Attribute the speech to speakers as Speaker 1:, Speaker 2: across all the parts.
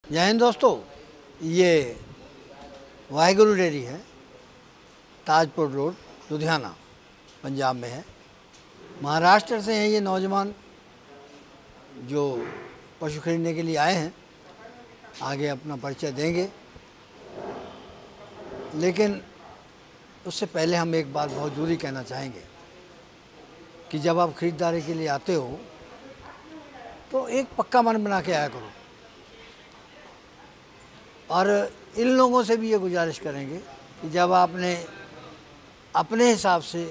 Speaker 1: जय हिंद दोस्तों, ये वाहिगुरु डेयरी है, ताजपुर रोड, लुधियाना, पंजाब में है। महाराष्ट्र से हैं ये नौजवान जो पशु खरीदने के लिए आए हैं। आगे अपना परिचय देंगे, लेकिन उससे पहले हम एक बात बहुत ज़रूरी कहना चाहेंगे कि जब आप ख़रीदारी के लिए आते हो तो एक पक्का मन बना के आया करो। और इन लोगों से भी ये गुजारिश करेंगे कि जब आपने अपने हिसाब से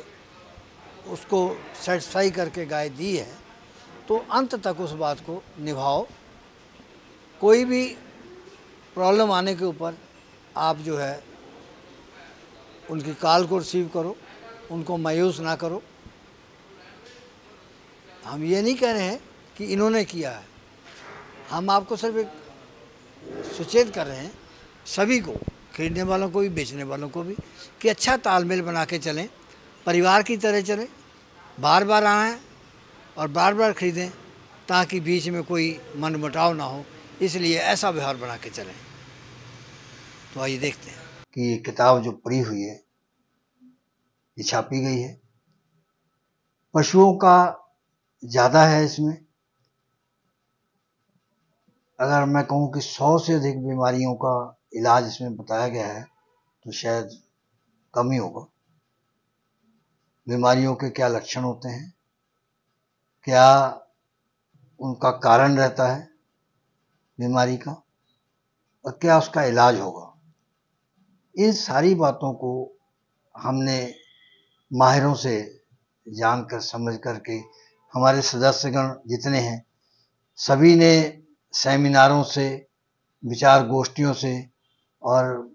Speaker 1: उसको सेटिस्फाई करके गाय दी है तो अंत तक उस बात को निभाओ। कोई भी प्रॉब्लम आने के ऊपर आप जो है उनकी कॉल को रिसीव करो, उनको मायूस ना करो। हम ये नहीं कह रहे हैं कि इन्होंने किया है, हम आपको सिर्फ एक सचेत कर रहे हैं, सभी को, खरीदने वालों को भी, बेचने वालों को भी, कि अच्छा तालमेल बना के चलें, परिवार की तरह चलें, बार बार आएँ और बार बार ख़रीदें, ताकि बीच में कोई मनमुटाव ना हो। इसलिए ऐसा व्यवहार बना के चलें। तो आइए देखते हैं कि ये किताब जो पड़ी हुई है ये छापी गई है। पशुओं का ज़्यादा है इसमें। अगर मैं कहूँ कि 100 से अधिक बीमारियों का इलाज इसमें बताया गया है तो शायद कम ही होगा। बीमारियों के क्या लक्षण होते हैं, क्या उनका कारण रहता है बीमारी का, और क्या उसका इलाज होगा, इन सारी बातों को हमने माहिरों से जानकर समझ करके, हमारे सदस्यगण जितने हैं सभी ने सेमिनारों से, विचार गोष्ठियों से और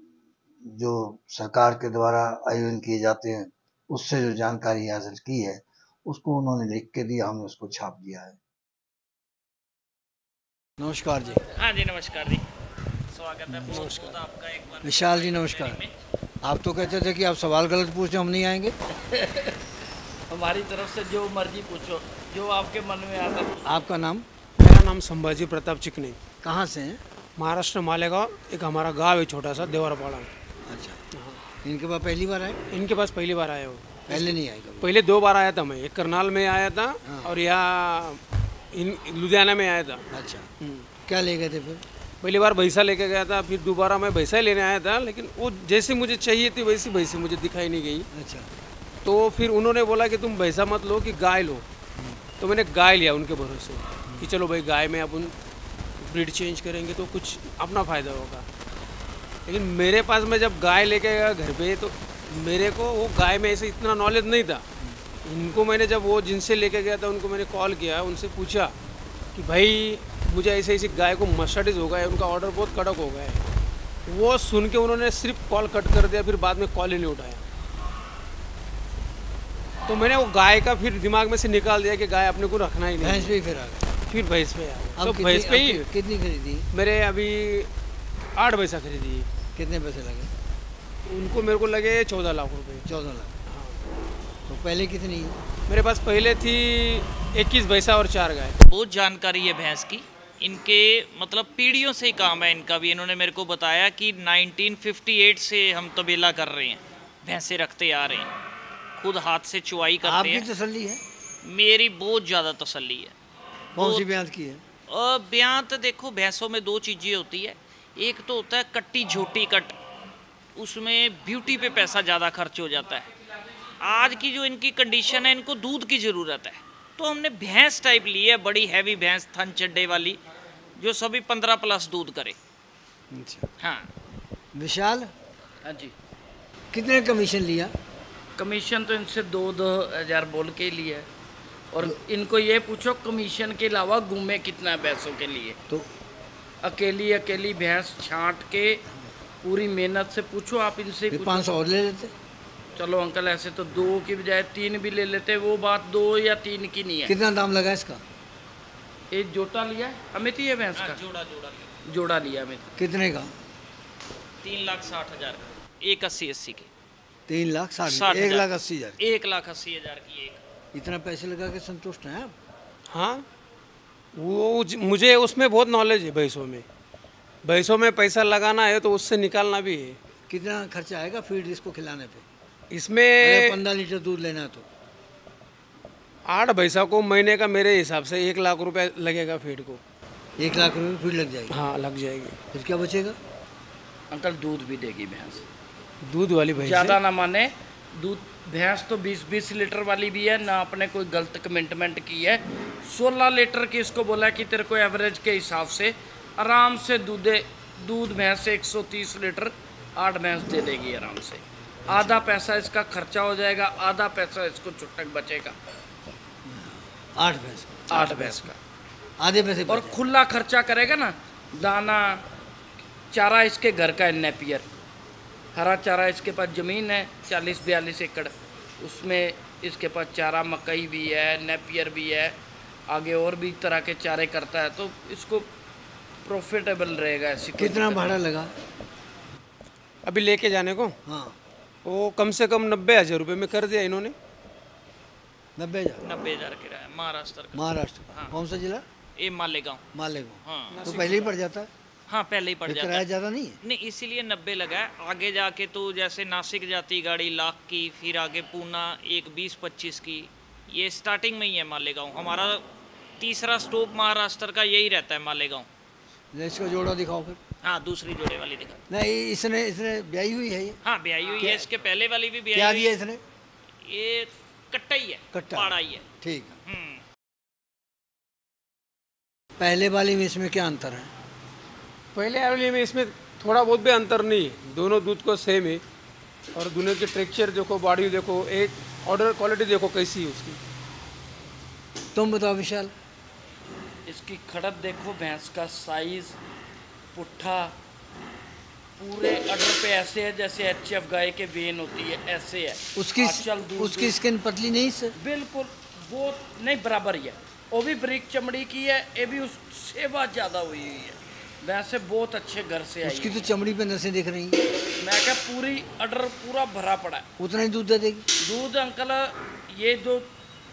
Speaker 1: जो सरकार के द्वारा आयोजन किए जाते हैं उससे जो जानकारी हासिल की है उसको उन्होंने लिख के दिया, हमने उसको छाप दिया है। नमस्कार जी।
Speaker 2: हाँ जी, नमस्कार जी, स्वागत है बहुत आपका एक बार।
Speaker 1: विशाल जी नमस्कार। आप तो कहते थे कि आप सवाल गलत पूछे, हम नहीं आएंगे।
Speaker 2: हमारी तरफ से जो मर्जी पूछो, जो आपके मन में आता है।
Speaker 1: आपका नाम?
Speaker 3: मेरा नाम संभाजी प्रताप चिकनी।
Speaker 1: कहाँ से हैं?
Speaker 3: महाराष्ट्र मालेगांव, एक हमारा गांव है छोटा सा, देवरपाड़ा।
Speaker 1: अच्छा, इनके पास पहली बार आए?
Speaker 3: इनके पास पहली बार आया हो।
Speaker 1: पहले नहीं आए कभी?
Speaker 3: पहले 2 बार आया था मैं, एक करनाल में आया था और यहाँ लुधियाना में आया था।
Speaker 1: अच्छा, क्या ले गए थे फिर?
Speaker 3: पहली बार भैंसा लेके गया था, फिर दोबारा मैं भैंसा ही लेने आया था, लेकिन वो जैसी मुझे चाहिए थी वैसी भैंसी मुझे दिखाई नहीं गई।
Speaker 1: अच्छा,
Speaker 3: तो फिर उन्होंने बोला कि तुम भैंसा मत लो, कि गाय लो। तो मैंने गाय लिया उनके भरोसे कि चलो भाई गाय में अपन ब्रीड चेंज करेंगे तो कुछ अपना फ़ायदा होगा। लेकिन मेरे पास मैं जब गाय लेके गया घर पे तो मेरे को वो गाय में ऐसे इतना नॉलेज नहीं था। इनको मैंने जब वो जिनसे लेके गया था उनको मैंने कॉल किया, उनसे पूछा कि भाई मुझे ऐसे ऐसी गाय को मस्टर्डिस हो गया है, उनका ऑर्डर बहुत कड़क हो गया है। वो सुन के उन्होंने सिर्फ कॉल कट कर दिया, फिर बाद में कॉल ही नहीं उठाया। तो मैंने वो गाय का फिर दिमाग में से निकाल दिया कि गाय अपने को रखना ही नहीं।
Speaker 1: भैंस पे फिर आ गए?
Speaker 3: फिर भैंस पे आ गए। तो
Speaker 1: अब
Speaker 3: भैंस पे ही
Speaker 1: कितनी खरीदी?
Speaker 3: मेरे अभी 8 भैंसा खरीदी।
Speaker 1: कितने पैसे लगे?
Speaker 3: उनको मेरे को लगे 14 लाख रुपए।
Speaker 1: 14 लाख। तो पहले कितनी?
Speaker 3: मेरे पास पहले थी 21 भैंसा और 4 गाय।
Speaker 2: बहुत जानकारी है भैंस की, इनके मतलब पीढ़ियों से ही काम है इनका भी। इन्होंने मेरे को बताया कि 1958 से हम तबेला कर रहे हैं, भैंसे रखते आ रहे हैं, खुद हाथ से चुवाई करते
Speaker 1: आपकी
Speaker 2: हैं।
Speaker 1: तसल्ली है?
Speaker 2: मेरी बहुत ज़्यादा तसल्ली है।
Speaker 1: कौन सी ब्याज की है?
Speaker 2: ब्यात देखो, भैंसों में 2 चीज़ें होती है। एक तो होता है कट्टी झोटी कट, उसमें ब्यूटी पे पैसा ज़्यादा खर्च हो जाता है। आज की जो इनकी कंडीशन है, इनको दूध की ज़रूरत है, तो हमने भैंस टाइप ली है, बड़ी हैवी भैंस, थन चड्डे वाली, जो सभी 15 प्लस दूध करे।
Speaker 1: अच्छा।
Speaker 2: हाँ।
Speaker 1: विशाल,
Speaker 2: हाँ जी।
Speaker 1: कितने कमीशन लिया?
Speaker 2: कमीशन तो इनसे 2-2 हज़ार बोल के लिए है, और इनको ये पूछो कमीशन के अलावा घूमे कितना है भैंसों के लिए।
Speaker 1: तो
Speaker 2: अकेली भैंस छांट के पूरी मेहनत से पूछो आप इनसे।
Speaker 1: 500 और ले लेते।
Speaker 2: चलो अंकल, ऐसे तो 2 की बजाय 3 भी ले लेते, वो बात 2 या 3 की नहीं है।
Speaker 1: कितना दाम लगा इसका?
Speaker 2: एक जोटा लिया है हमें थी ये भैंस का। जोड़ा लिया हमें।
Speaker 1: कितने का?
Speaker 2: 3,60,000 का, 1,80,80 के।
Speaker 1: 3,60,000? 1,80,000?
Speaker 2: 1,80,000 की एक।
Speaker 1: इतना पैसे लगा के संतुष्ट हैं आप?
Speaker 3: हाँ, मुझे उसमें बहुत नॉलेज है भैंसों में। भैंसों में पैसा लगाना है तो उससे निकालना भी है।
Speaker 1: कितना खर्चा आएगा फीड इसको खिलाने पे?
Speaker 3: इसमें
Speaker 1: 15 लीटर दूध लेना तो
Speaker 3: 8 भैंसा को महीने का मेरे हिसाब से 1 लाख रुपए लगेगा फीड को।
Speaker 1: 1 लाख रुपए फीड लग जाएगी?
Speaker 3: हाँ लग जाएगी।
Speaker 1: फिर क्या बचेगा?
Speaker 4: अंकल दूध भी देगी भैंस,
Speaker 3: दूध वाली भैंस
Speaker 4: ज़्यादा ना माने दूध। भैंस तो 20-20 लीटर वाली भी है ना, आपने कोई गलत कमिटमेंट की है। 16 लीटर की इसको बोला कि तेरे को एवरेज के हिसाब से आराम से दूध भैंस 130 लीटर 8 भैंस दे देगी आराम से। आधा पैसा इसका खर्चा हो जाएगा, आधा पैसा इसको छुट्टक बचेगा।
Speaker 1: 8 भैंस?
Speaker 4: 8 भैंस का
Speaker 1: आधे पैसे
Speaker 4: और खुला खर्चा करेगा ना, दाना चारा इसके घर का है, नेपियर हरा चारा। इसके पास ज़मीन है 40-42 एकड़, उसमें इसके पास चारा मकई भी है, नेपियर भी है, आगे और भी तरह के चारे करता है, तो इसको प्रॉफिटेबल रहेगा। ऐसी
Speaker 1: कितना भाड़ा लगा
Speaker 3: अभी लेके जाने को?
Speaker 1: हाँ
Speaker 3: वो कम से कम 90,000 रुपये में कर दिया इन्होंने।
Speaker 1: 90,000?
Speaker 2: 90,000 किराया महाराष्ट्र का।
Speaker 1: महाराष्ट्र?
Speaker 2: हाँ।
Speaker 1: कौन सा जिला?
Speaker 2: ये मालेगांव।
Speaker 1: मालेगांव?
Speaker 2: हाँ
Speaker 1: तो पहले ही पड़ जाता है?
Speaker 2: हाँ पहले ही पड़
Speaker 1: फिर
Speaker 2: जाता
Speaker 1: किराया
Speaker 2: है।
Speaker 1: ज़्यादा नहीं है?
Speaker 2: नहीं इसीलिए 90 लगा है। आगे जाके तो जैसे नासिक जाती गाड़ी लाख की, फिर आगे पूना एक 20-25 की, ये स्टार्टिंग में ही है मालेगांव। हमारा तीसरा स्टॉप महाराष्ट्र का यही रहता है मालेगांव।
Speaker 1: इसका जोड़ा दिखाओ फिर।
Speaker 2: हाँ दूसरी जोड़े वाली दिखा।
Speaker 1: नहीं इसने ब्याई हुई है ये?
Speaker 2: हाँ ब्याई हुई है, इसके पहले वाली भी ब्याई
Speaker 1: क्या
Speaker 2: हुई
Speaker 1: दिया
Speaker 2: है।
Speaker 1: इसने?
Speaker 2: ये कट्टा ही है,
Speaker 1: कट्टा?
Speaker 2: पाड़ा ही है।
Speaker 1: ठीक है।
Speaker 5: पहले वाली में इसमें क्या अंतर है?
Speaker 3: पहले वाली में इसमें थोड़ा बहुत भी अंतर नहीं है, दोनों दूध को सेम है। और दोनों की टेक्सचर देखो, बॉडी देखो, एक ऑर्डर क्वालिटी देखो कैसी है उसकी।
Speaker 5: तुम बताओ विशाल।
Speaker 4: इसकी खड़त देखो, भैंस का साइज, पुट्ठा पूरे अडर पे ऐसे है जैसे HF गाय के वेन होती है, ऐसे है।
Speaker 5: उसकी स्किन पतली नहीं से?
Speaker 4: बिल्कुल वो नहीं, बराबर ही है। वो भी ब्रिक चमड़ी की है, ये भी उससे बहुत ज़्यादा हुई है। वैसे बहुत अच्छे घर से आई
Speaker 5: उसकी तो चमड़ी पे नसें दिख रही हैं।
Speaker 4: मैं क्या पूरी अडर पूरा भरा पड़ा है।
Speaker 5: उतना ही दूध दे देगी?
Speaker 4: दूध अंकल ये जो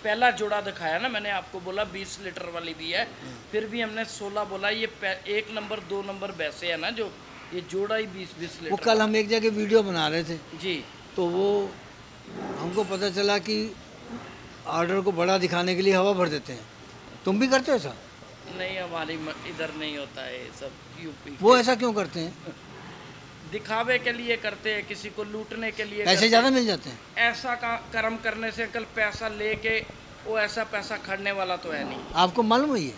Speaker 4: पहला जोड़ा दिखाया ना, मैंने आपको बोला 20 लीटर वाली भी है, फिर भी हमने 16 बोला। ये 1 नंबर 2 नंबर वैसे है ना, जो ये जोड़ा ही 20-20 लीटर।
Speaker 5: वो कल हम एक जगह वीडियो बना रहे थे
Speaker 4: जी,
Speaker 5: तो वो हमको पता चला कि ऑर्डर को बड़ा दिखाने के लिए हवा भर देते हैं। तुम भी करते हो ऐसा?
Speaker 4: नहीं हमारी इधर नहीं होता है सब, यूपी।
Speaker 5: वो ऐसा क्यों करते हैं?
Speaker 4: दिखावे के लिए करते हैं, किसी को लूटने के लिए।
Speaker 5: पैसे ज़्यादा मिल जाते हैं?
Speaker 4: ऐसा कर्म करने से कल पैसा लेके वो ऐसा पैसा खड़ने वाला तो है नहीं।
Speaker 5: आपको मालूम है ये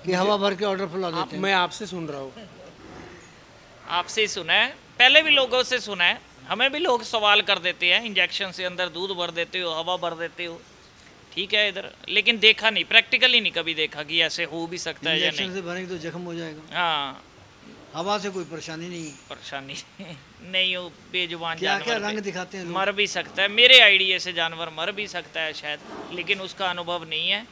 Speaker 5: कि हवा भर के ऑर्डर फुला देते हैं?
Speaker 3: मैं आपसे सुन रहा हूँ।
Speaker 2: आपसे ही सुना है, पहले भी लोगों से सुना है। हमें भी लोग सवाल कर देते हैं, इंजेक्शन से अंदर दूध भर देते हो, हवा भर देते हो। ठीक है इधर, लेकिन देखा नहीं, प्रैक्टिकली नहीं कभी देखा कि ऐसे हो भी सकता है या नहीं।
Speaker 5: इंजेक्शन से भरेंगे तो जख्म हो जाएगा।
Speaker 2: हाँ
Speaker 5: हवा से कोई परेशानी नहीं है।
Speaker 2: परेशानी नहीं हो, बेजुबान
Speaker 5: क्या क्या
Speaker 2: जानवर
Speaker 5: रंग दिखाते हैं लोग?
Speaker 2: मर भी सकता है, मेरे आइडिया से जानवर मर भी सकता है शायद, लेकिन उसका अनुभव नहीं है।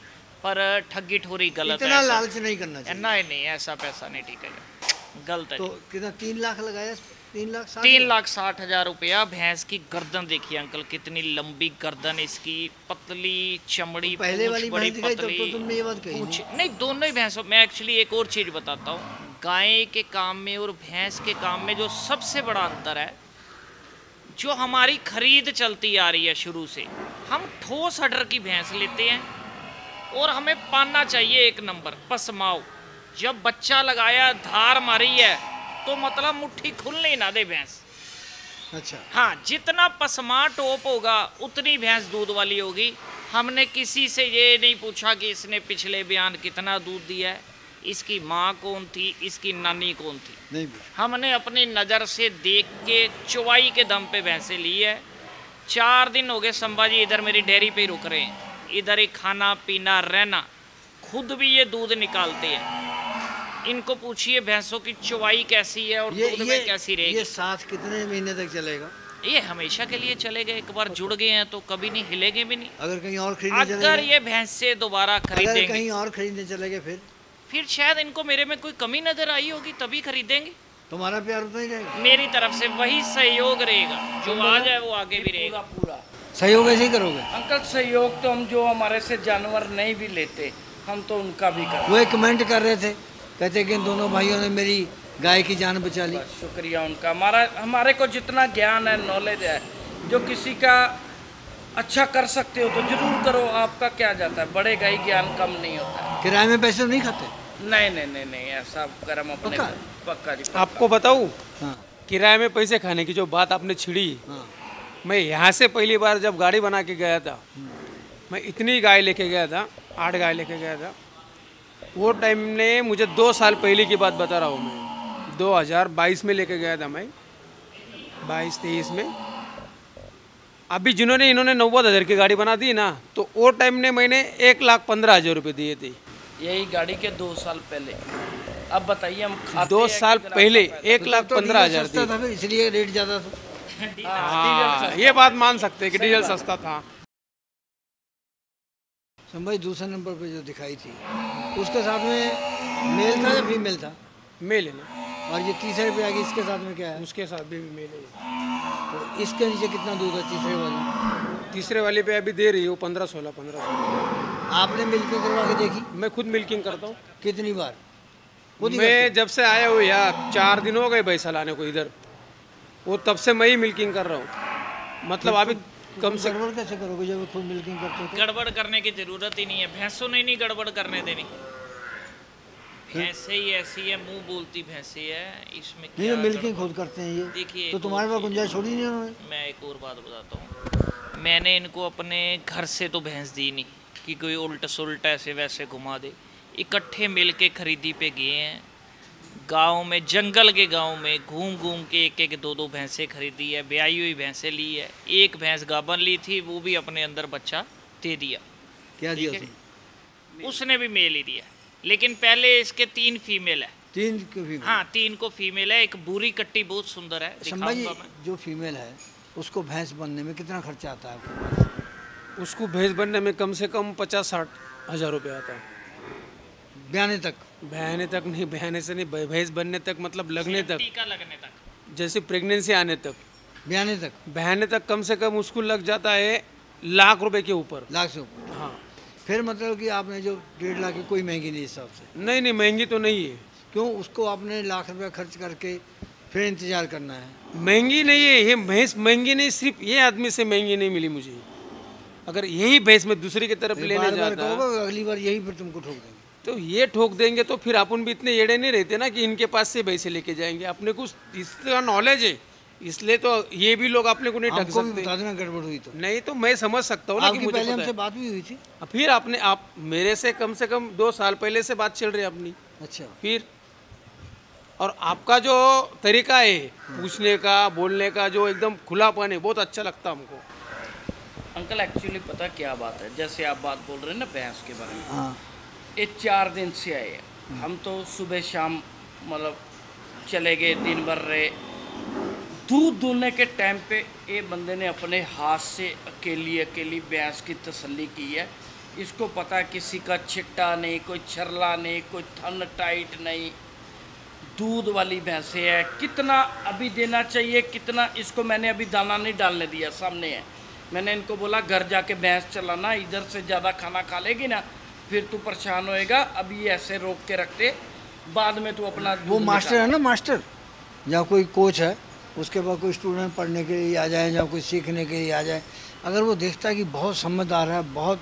Speaker 2: पर ठगी ठोरी गलत है।
Speaker 5: इतना
Speaker 2: ऐसा-
Speaker 5: लालच नहीं करना चाहिए।
Speaker 2: नहीं ऐसा पैसा नहीं टिकेगा, गलत है।
Speaker 5: तो कितना 3 लाख लगाया? 3,60,000?
Speaker 2: 3,60,000 रुपया। भैंस की गर्दन देखिए अंकल, कितनी लंबी गर्दन इसकी, पतली चमड़ी,
Speaker 5: पहले
Speaker 2: पूंछ
Speaker 5: वाली
Speaker 2: बड़ी
Speaker 5: भैंस दिखाई तब
Speaker 2: पतली।
Speaker 5: तो तुमने ये बात कही
Speaker 2: पूंछ
Speaker 5: नहीं।
Speaker 2: नहीं, दोनों ही भैंसों में। एक्चुअली एक और चीज़ बताता हूँ, गाय के काम में और भैंस के काम में जो सबसे बड़ा अंतर है, जो हमारी खरीद चलती आ रही है शुरू से, हम ठोस हडर की भैंस लेते हैं और हमें पाना चाहिए 1 नंबर पसमाओ। जब बच्चा लगाया, धार मारी है, तो मतलब मुट्ठी खुलने ना दे भैंस।
Speaker 5: अच्छा।
Speaker 2: हाँ, जितना पसमा टॉप होगा उतनी भैंस दूध वाली होगी। हमने किसी से ये नहीं पूछा कि इसने पिछले बयान कितना दूध दिया है, इसकी माँ कौन थी, इसकी नानी कौन थी।
Speaker 5: नहीं,
Speaker 2: हमने अपनी नज़र से देख के चुवाई के दम पे भैंसें ली है। 4 दिन हो गए संभाजी इधर मेरी डेयरी पे रुक रहे हैं, इधर ही खाना पीना रहना, खुद भी ये दूध निकालते हैं। इनको पूछिए भैंसों की चुवाई कैसी है और दूध में कैसी रहेगी।
Speaker 5: ये साथ कितने महीने तक चलेगा?
Speaker 2: ये हमेशा के लिए चलेगा, एक बार जुड़ गए हैं तो कभी नहीं हिलेंगे भी नहीं।
Speaker 5: अगर कहीं और खरीदने चले
Speaker 2: अगर
Speaker 5: गए?
Speaker 2: ये भैंस से दोबारा
Speaker 5: अगर
Speaker 2: खरीदेंगे,
Speaker 5: कहीं और खरीदने चले गए
Speaker 2: फिर शायद इनको मेरे में कोई कमी नजर आई होगी, तभी खरीदेंगे।
Speaker 5: तुम्हारा प्यार उतना ही रहेगा?
Speaker 2: मेरी तरफ से वही सहयोग रहेगा, जो आ जाए वो आगे भी रहेगा।
Speaker 4: पूरा
Speaker 5: सहयोग ऐसे ही करोगे?
Speaker 4: अंकल सहयोग तो हम जो हमारे से जानवर नहीं भी लेते, हम तो उनका भी करते।
Speaker 5: वो एक कमेंट कर रहे थे, कहते कि इन दोनों भाइयों ने मेरी गाय की जान बचा ली।
Speaker 4: बस शुक्रिया उनका। हमारे को जितना ज्ञान है, नॉलेज है, जो किसी का अच्छा कर सकते हो तो जरूर करो। आपका क्या जाता है, बढ़ेगा ही, ज्ञान कम नहीं होता है।
Speaker 5: किराए में पैसे तो नहीं खाते?
Speaker 4: नहीं नहीं नहीं नहीं, ऐसा कर्म अपने
Speaker 5: पक्का?
Speaker 4: पक्का जी, पक्का।
Speaker 3: आपको बताऊँ,
Speaker 5: हाँ
Speaker 3: किराए में पैसे खाने की जो बात आपने छिड़ी,
Speaker 5: हाँ।
Speaker 3: मैं यहाँ से पहली बार जब गाड़ी बना के गया था, मैं इतनी गाय लेके गया था, 8 गाय लेके गया था। वो टाइम ने मुझे 2 साल पहले की बात बता रहा हूँ मैं, 2022 में लेके गया था मैं, 22-23 में। अभी इन्होंने 90,000 की गाड़ी बना दी ना, तो वो टाइम ने मैंने 1,15,000 रुपये दिए थे।
Speaker 4: यही गाड़ी के 2 साल पहले। अब बताइए हम खाते
Speaker 3: 2
Speaker 4: हैं
Speaker 3: साल
Speaker 4: कि
Speaker 3: पहले
Speaker 4: ग्राहक
Speaker 3: 1,15,000
Speaker 5: सस्ता
Speaker 3: दिए।
Speaker 5: था फिर, इसलिए रेट ज़्यादा था।
Speaker 3: हाँ, ये बात मान सकते हैं कि डीजल सस्ता था।
Speaker 5: भाई दूसरे नंबर पे जो दिखाई थी, उसके साथ में मेल था या फीमेल था?
Speaker 3: मेल है ना,
Speaker 5: और ये तीसरे पे आ गई, इसके साथ में क्या है?
Speaker 3: उसके साथ भी मेल है।
Speaker 5: तो इसके नीचे कितना दूध है तीसरे वाले?
Speaker 3: तीसरे वाले पे अभी दे रही हो 15-16।
Speaker 5: आपने मिल्किंग करवा के देखी?
Speaker 3: मैं खुद मिल्किंग करता हूँ।
Speaker 5: कितनी बार? खुद ही
Speaker 3: मैं जब से आया हूँ यार, 4 दिन हो गए भैंसा लाने को इधर, वो तब से मैं ही मिल्किंग कर रहा हूँ। मतलब अभी कम से
Speaker 5: गड़बड़ कैसे करोगे जब खुद मिल्किंग करते हो तो?
Speaker 2: गड़बड़ करने की जरूरत ही नहीं है, भैंसों ने नहीं गड़बड़ करने देनी। भैंसे ही ऐसी है, मुंह बोलती भैंसे है, इसमें
Speaker 5: नहीं,
Speaker 2: क्या
Speaker 5: ये मिल्किंग
Speaker 2: गड़बड़?
Speaker 5: खुद करते हैं ये।
Speaker 2: देखिए,
Speaker 5: तो
Speaker 2: एक
Speaker 5: तुम्हारे
Speaker 2: और
Speaker 5: पास
Speaker 2: चीज़-
Speaker 5: गुंजाइश छोड़ी नहीं उन्होंने?
Speaker 2: मैं एक और बात बताता हूँ। मैंने इनको अपने घर से तो भैंस दी नहीं कि कोई उल्टा सुल्टा ऐसे वैसे घुमा दे। इकट्ठे मिल के खरीदी पे गए हैं, गांव में, जंगल के गांव में घूम घूम के 1-1 2-2 भैंसें खरीदी है, ब्याई हुई भैंसें ली है। एक भैंस गाभन ली थी, वो भी अपने अंदर बच्चा दे दिया।
Speaker 5: क्या दिया
Speaker 2: ठीक है।
Speaker 5: उसने?
Speaker 2: उसने भी मेल ही दिया, लेकिन पहले इसके 3 फीमेल है।
Speaker 5: 3 को फीमेल?
Speaker 2: हाँ, 3 को फीमेल है। एक बूरी कट्टी बहुत सुंदर है,
Speaker 5: भाई
Speaker 2: दिखाऊंगा मैं।
Speaker 5: जो फीमेल है उसको भैंस बनने में कितना खर्चा आता है आपके पास?
Speaker 3: उसको भैंस बनने में कम से कम 50-60 हज़ार रुपये आता है।
Speaker 5: ब्याने तक?
Speaker 3: बहने तक नहीं, बहने से नहीं, भैंस बनने तक मतलब लगने तक,
Speaker 2: टीका लगने तक।
Speaker 3: जैसे प्रेगनेंसी आने तक,
Speaker 5: ब्याने तक?
Speaker 3: बहने तक कम से कम उसको लग जाता है ₹1,00,000 के ऊपर।
Speaker 5: लाख से ऊपर?
Speaker 3: हाँ।
Speaker 5: फिर मतलब कि आपने जो 1.5 लाख की, कोई महंगी नहीं हिसाब से?
Speaker 3: नहीं नहीं, महंगी तो नहीं है।
Speaker 5: क्यों? उसको आपने लाख रुपया खर्च करके फिर इंतजार करना है?
Speaker 3: महंगी नहीं है ये भैंस, महंगी नहीं, सिर्फ ये आदमी से महंगी नहीं मिली मुझे। अगर यही भैंस मैं दूसरी की तरफ लेने
Speaker 5: बार
Speaker 3: जाता
Speaker 5: कहोगे अगली बार यही फिर तुमको ठोक देंगे।
Speaker 3: तो ये ठोक देंगे तो फिर अपन भी इतने एड़े नहीं रहते ना कि इनके पास से भैंसे लेके जाएंगे। अपने को इसका नॉलेज है, इसलिए तो ये भी लोग अपने को नहीं ठग
Speaker 5: हमको भी
Speaker 3: सकते।
Speaker 5: बता देना गड़बड़ हुई तो।
Speaker 3: नहीं तो मैं समझ सकता हूँ ना कि
Speaker 5: आपकी
Speaker 3: मुझे
Speaker 5: पहले
Speaker 3: पता
Speaker 5: हमसे
Speaker 3: है।
Speaker 5: बात भी हुई थी?
Speaker 3: फिर आप मेरे से कम 2 साल पहले से बात चल रही है अपनी।
Speaker 5: अच्छा।
Speaker 3: फिर और आपका जो तरीका है पूछने का, बोलने का, जो एकदम खुलापन है, बहुत अच्छा लगता हमको।
Speaker 4: अंकल एक्चुअली पता क्या बात है, जैसे आप बात बोल रहे हैं ना भैंस के बारे में,
Speaker 5: हाँ।
Speaker 4: ये 4 दिन से आए हैं। हम तो सुबह शाम मतलब चले गए, दिन भर रहे। दूध दूहने के टाइम पे ये बंदे ने अपने हाथ से अकेली भैंस की तसल्ली की है। इसको पता है किसी का छिट्टा नहीं, कोई छरला नहीं, कोई थन टाइट नहीं, दूध वाली भैंसें है। कितना अभी देना चाहिए, कितना इसको मैंने अभी दाना नहीं डालने दिया, सामने है। मैंने इनको बोला घर जाके भैंस चलाना, इधर से ज़्यादा खाना खा लेगी ना फिर तू परेशान होएगा। अभी ऐसे रोक के रखते, बाद में तू अपना
Speaker 5: वो
Speaker 4: दूध
Speaker 5: मास्टर
Speaker 4: निकाल।
Speaker 5: है ना, मास्टर, या कोई कोच है, उसके बाद कोई स्टूडेंट पढ़ने के लिए आ जाए या कोई सीखने के लिए आ जाए, अगर वो देखता है कि बहुत समझदार है, बहुत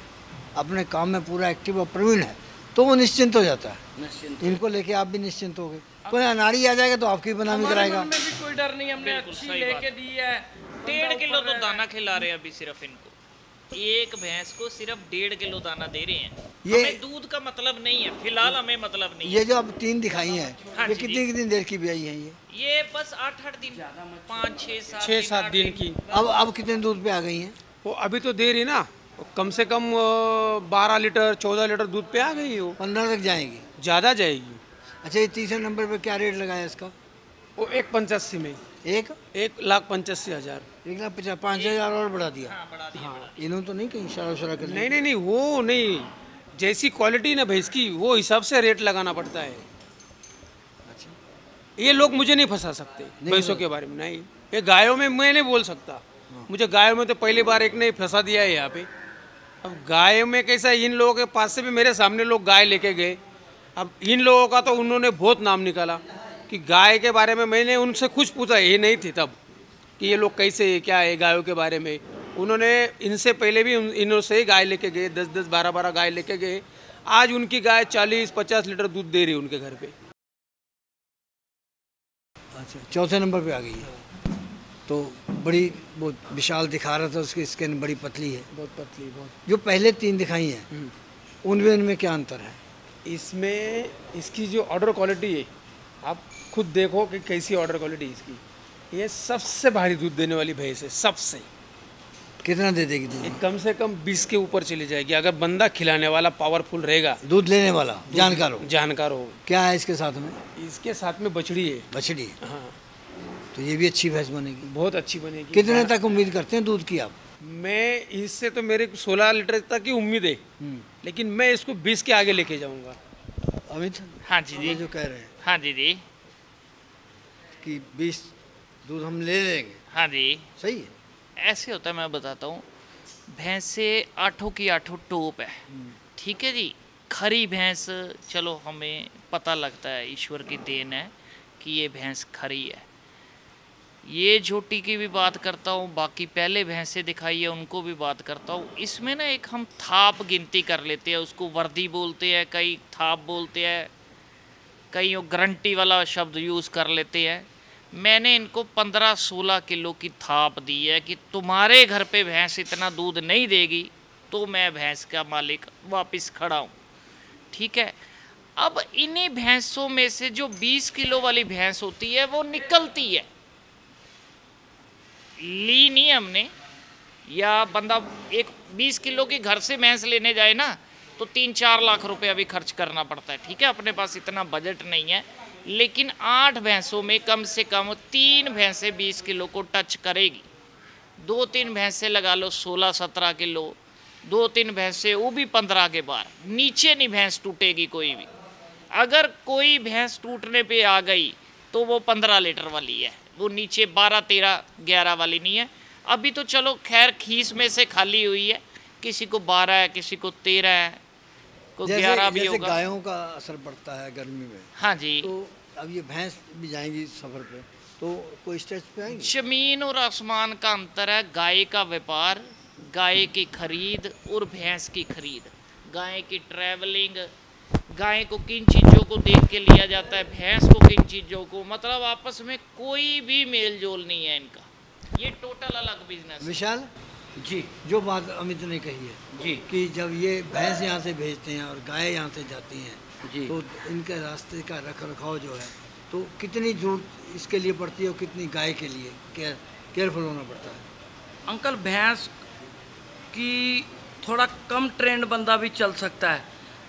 Speaker 5: अपने काम में पूरा एक्टिव और प्रवीण है, तो वो निश्चिंत हो जाता है।
Speaker 4: निश्चिंत।
Speaker 5: इनको लेके आप भी निश्चिंत हो गए। कोई अनाड़ी आ जाएगा तो आपकी बनामी
Speaker 4: हमारे
Speaker 5: कराएगा।
Speaker 4: मन में भी कोई डर नहीं, हमने
Speaker 2: बिल्कुल
Speaker 4: अच्छी
Speaker 2: सही
Speaker 4: लेके
Speaker 2: बात।
Speaker 4: दी है।
Speaker 2: 1.5 किलो तो दाना खिला रहे हैं अभी सिर्फ इनको। एक भैंस को सिर्फ 1.5 किलो दाना दे रहे हैं।
Speaker 5: ये-
Speaker 2: हमें दूध का मतलब नहीं है, फिलहाल हमें मतलब नहीं है।
Speaker 5: ये जो अब 3 दिखाई हैं,
Speaker 2: हाँ
Speaker 5: ये
Speaker 2: जी,
Speaker 5: कितनी देर की ब्याई हैं ये?
Speaker 2: ये बस 8-8 दिन, 5-6-7
Speaker 3: 6-7 दिन की।
Speaker 5: अब कितने दूध पे आ गई हैं?
Speaker 3: वो अभी तो दे रही ना, कम से कम 12 लीटर 14 लीटर दूध पे आ गई वो।
Speaker 5: 15 तक जाएंगी?
Speaker 3: ज़्यादा जाएगी।
Speaker 5: अच्छा, ये तीसरे नंबर पे क्या रेट लगाया इसका?
Speaker 3: वो 1,85 में,
Speaker 5: एक
Speaker 3: 1,85,000।
Speaker 5: 1,50,000, 5,000 और बढ़ा दिया।
Speaker 2: हाँ, बढ़ा दिया।
Speaker 3: हाँ।
Speaker 5: इन्होंने तो नहीं कहीं इशारा उशारा कर लिया?
Speaker 3: नहीं, वो नहीं, जैसी क्वालिटी ना भैंस की, वो हिसाब से रेट लगाना पड़ता है। ये लोग मुझे नहीं फंसा सकते भैंसों के बारे में। नहीं, ये गायों में मैं नहीं बोल सकता। मुझे गायों में तो पहली बार एक ने फंसा दिया है यहाँ पे। अब गायों में कैसा, इन लोगों के पास से भी मेरे सामने लोग गाय लेके गए। अब इन लोगों का तो उन्होंने बहुत नाम निकाला कि गाय के बारे में मैंने उनसे कुछ पूछा, ये नहीं थी तब कि ये लोग कैसे क्या है गायों के बारे में। उन्होंने इनसे पहले भी इन्हों से ही गाय लेके गए, 10-10 12-12 गाय लेके गए। आज उनकी गाय 40-50 लीटर दूध दे रही है उनके घर पे।
Speaker 5: अच्छा, चौथे नंबर पे आ गई है। तो बड़ी वो विशाल दिखा रहा था, उसकी स्किन बड़ी पतली है,
Speaker 3: बहुत पतली, बहुत।
Speaker 5: जो पहले 3 दिखाई हैं उनमें इनमें क्या अंतर है?
Speaker 3: इसमें इसकी जो ऑर्डर क्वालिटी है, आप खुद देखो कि कैसी ऑर्डर क्वालिटी है इसकी। ये सबसे भारी दूध देने वाली भैंस है, सबसे।
Speaker 5: कितना दे देगी दूध?
Speaker 3: ये कम से कम 20 के ऊपर चली जाएगी अगर बंदा खिलाने वाला पावरफुल रहेगा,
Speaker 5: दूध लेने वाला जानकार हो। क्या है इसके साथ में?
Speaker 3: इसके साथ में बछड़ी है।
Speaker 5: बछड़ी?
Speaker 3: हाँ।
Speaker 5: तो ये भी अच्छी भैंस बनेगी,
Speaker 3: बहुत अच्छी बनेगी।
Speaker 5: कितने तक उम्मीद करते हैं दूध की आप?
Speaker 3: मैं इससे तो मेरे 16 लीटर तक की उम्मीद है, लेकिन मैं इसको 20 के आगे लेके जाऊंगा।
Speaker 5: अमित?
Speaker 2: हाँ जी जी,
Speaker 5: जो कह रहे हैं
Speaker 2: हाँ जी जी,
Speaker 5: कि 20 दूध हम ले लेंगे,
Speaker 2: हाँ जी,
Speaker 5: सही है?
Speaker 2: ऐसे होता है, मैं बताता हूँ। भैंसे 8 की 8 टोप है, ठीक है जी। खरी भैंस, चलो हमें पता लगता है, ईश्वर की देन है कि ये भैंस खरी है। ये झोटी की भी बात करता हूँ, बाकी पहले भैंसे दिखाई है उनको भी बात करता हूँ। इसमें ना एक हम थाप गिनती कर लेते हैं, उसको वर्दी बोलते हैं, कई थाप बोलते हैं, कई वो गारंटी वाला शब्द यूज़ कर लेते हैं। मैंने इनको 15-16 किलो की थाप दी है कि तुम्हारे घर पे भैंस इतना दूध नहीं देगी तो मैं भैंस का मालिक वापस खड़ा हूँ, ठीक है। अब इन्हीं भैंसों में से जो 20 किलो वाली भैंस होती है वो निकलती है, ली नहीं हमने, या बंदा एक 20 किलो की घर से भैंस लेने जाए ना तो 3-4 लाख रुपया भी खर्च करना पड़ता है, ठीक है। अपने पास इतना बजट नहीं है, लेकिन 8 भैंसों में कम से कम 3 भैंसें 20 किलो को टच करेगी। 2-3 भैंसें लगा लो 16-17 किलो, 2-3 भैंसें वो भी 15 के बार, नीचे नहीं भैंस टूटेगी कोई भी। अगर कोई भैंस टूटने पे आ गई तो वो 15 लीटर वाली है, वो नीचे 12-13-11 वाली नहीं है। अभी तो चलो खैर खीस में से खाली हुई है, किसी को 12 है, किसी को 13 है, को 11 भी होगा।
Speaker 5: गायों का असर पड़ता है गर्मी में,
Speaker 2: हाँ जी।
Speaker 5: तो अब ये भैंस भी जाएंगी सफर पे, तो कोई स्टेज पे आएंगी?
Speaker 2: जमीन और आसमान का अंतर है। गाय का व्यापार, गाय की खरीद और भैंस की खरीद, गाय की ट्रैवलिंग, गाय को किन चीज़ों को देख के लिया जाता है, भैंस को किन चीज़ों को, मतलब आपस में कोई भी मेल जोल नहीं है इनका, ये टोटल अलग बिजनेस।
Speaker 5: विशाल
Speaker 4: जी,
Speaker 5: जो बात अमित ने कही है
Speaker 4: जी,
Speaker 5: कि जब ये भैंस यहाँ से भेजते हैं और गाय यहाँ से जाती हैं,
Speaker 4: जी,
Speaker 5: तो इनके रास्ते का रख रखाव जो है, तो कितनी जरूरत इसके लिए पड़ती है और कितनी गाय के लिए केयरफुल होना पड़ता है?
Speaker 4: अंकल भैंस की थोड़ा कम ट्रेंड बंदा भी चल सकता है,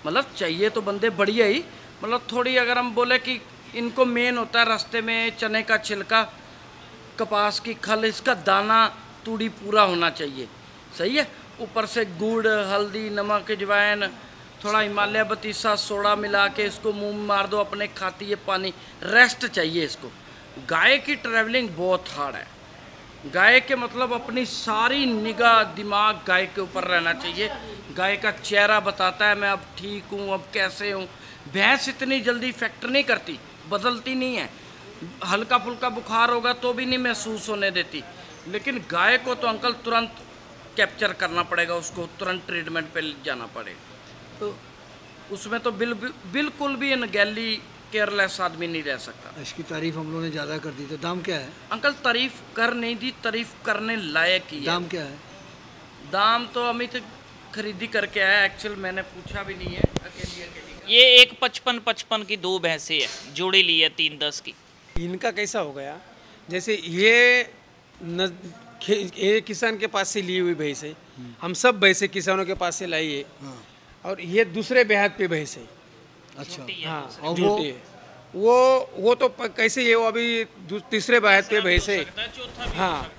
Speaker 4: मतलब चाहिए तो बंदे बढ़िया ही, मतलब थोड़ी अगर हम बोले कि इनको मेन होता है रास्ते में चने का छिलका, कपास की खल, इसका दाना तूड़ी पूरा होना चाहिए, सही है। ऊपर से गुड़, हल्दी, नमक, अजवाइन, थोड़ा हिमालय बतीसा, सोडा मिला के इसको मुंह में मार दो, अपने खाती है पानी, रेस्ट चाहिए इसको। गाय की ट्रैवलिंग बहुत हार्ड है। गाय के मतलब अपनी सारी निगाह दिमाग गाय के ऊपर रहना चाहिए। गाय का चेहरा बताता है मैं अब ठीक हूँ, अब कैसे हूँ। भैंस इतनी जल्दी इफेक्ट नहीं करती, बदलती नहीं है, हल्का फुल्का बुखार होगा तो भी नहीं महसूस होने देती, लेकिन गाय को तो अंकल तुरंत कैप्चर करना पड़ेगा, उसको तुरंत ट्रीटमेंट पे जाना पड़ेगा। तो उसमें तो बिल्कुल भी अनगैली केयरलेस आदमी नहीं रह सकता।
Speaker 5: इसकी तारीफ हम लोगों ने ज़्यादा कर दी, तो दाम क्या है?
Speaker 4: अंकल तारीफ कर नहीं दी, तारीफ करने लायक ही है।
Speaker 5: दाम क्या है?
Speaker 4: दाम तो अमित खरीदी करके आया, एक्चुअल मैंने पूछा भी नहीं है, अकेली।
Speaker 2: ये एक 55-55 की 2 भैंसे है, जोड़ी ली है 3-10 की।
Speaker 3: इनका कैसा हो गया, जैसे ये किसान के पास से ली हुई भैंस है, हम सब भैंसे किसानों के पास से लाई है, और ये दूसरे बेहद पे भैंस है।
Speaker 5: अच्छा,
Speaker 3: हाँ,
Speaker 5: और
Speaker 3: झूठी है वो तो कैसे ये वो अभी तीसरे बेहद पे भैंस है। हाँ,